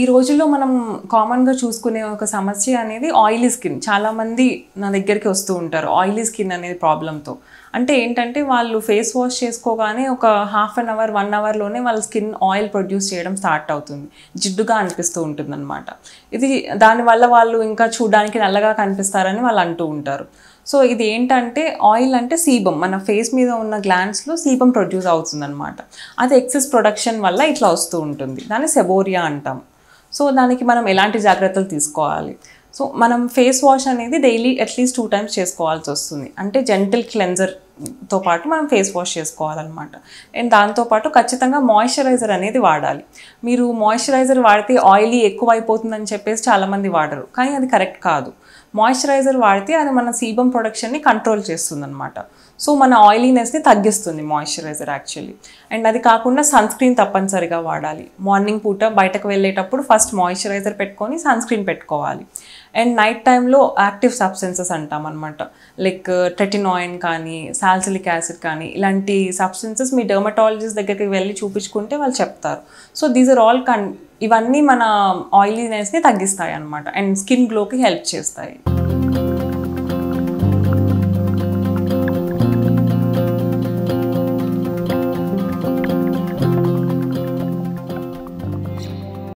రోజుల్లో మనం కామన్‌గా చూసుకునే ఒక సమస్య అనేది ఆయిలీ స్కిన్. చాలామంది నా దగ్గరికి వస్తూ ఉంటారు ఆయిలీ స్కిన్ అనేది ప్రాబ్లమ్‌తో. అంటే ఏంటంటే వాళ్ళు ఫేస్ వాష్ చేసుకోగానే ఒక హాఫ్ అన్ అవర్, 1 అవర్‌లోనే వాళ్ళ స్కిన్ ఆయిల్ ప్రొడ్యూస్ చేయడం స్టార్ట్ అవుతుంది. జిడ్డుగా అనిపిస్తూ ఉంటుందన్నమాట. ఇది దానివల్ల వాళ్ళు ఇంకా చూడడానికి నల్లగా కనిపిస్తారని వాళ్ళు అంటూ ఉంటారు. సో ఇది ఏంటంటే ఆయిల్ అంటే సీబమ్, మన ఫేస్ మీద ఉన్న గ్లాండ్స్లో సీబమ్ ప్రొడ్యూస్ అవుతుందన్నమాట. అది ఎక్సెస్ ప్రొడక్షన్ వల్ల ఇట్లా వస్తూ ఉంటుంది. దాన్ని సెబోరియా అంటాం. సో దానికి మనం ఎలాంటి జాగ్రత్తలు తీసుకోవాలి? సో మనం ఫేస్ వాష్ అనేది డైలీ అట్లీస్ట్ 2 టైమ్స్ చేసుకోవాల్సి వస్తుంది. అంటే జెంటిల్ క్లెన్జర్తో పాటు మనం ఫేస్ వాష్ చేసుకోవాలన్నమాట. అండ్ దాంతోపాటు ఖచ్చితంగా మాయిశ్చరైజర్ అనేది వాడాలి. మీరు మాయిశ్చరైజర్ వాడితే ఆయిలీ ఎక్కువైపోతుందని చెప్పేసి చాలామంది వాడరు, కానీ అది కరెక్ట్ కాదు. మాయిశ్చరైజర్ వాడితే అది మన సీబమ్ ప్రొడక్షన్ని కంట్రోల్ చేస్తుందన్నమాట. సో మన ఆయిలీనెస్ని తగ్గిస్తుంది మాయిశ్చరైజర్ యాక్చువల్లీ. అండ్ అది కాకుండా సన్ స్క్రీన్ తప్పనిసరిగా వాడాలి. మార్నింగ్ పూట బయటకు వెళ్ళేటప్పుడు ఫస్ట్ మాయిశ్చరైజర్ పెట్టుకొని సన్ స్క్రీన్ పెట్టుకోవాలి. అండ్ నైట్ టైంలో యాక్టివ్ సబ్స్టెన్సెస్ అంటాం అనమాట. లైక్ ట్రెటినాయిన్ కానీ, సాల్సిలిక్ యాసిడ్ కానీ, ఇలాంటి సబ్స్టెన్సెస్ మీ డెర్మటాలజిస్ట్ దగ్గరికి వెళ్ళి చూపించుకుంటే వాళ్ళు చెప్తారు. సో దీస్ ఆర్ ఆల్ ఇవన్నీ మన ఆయిలీనెస్ని తగ్గిస్తాయి అన్నమాట అండ్ స్కిన్ గ్లోకి హెల్ప్ చేస్తాయి.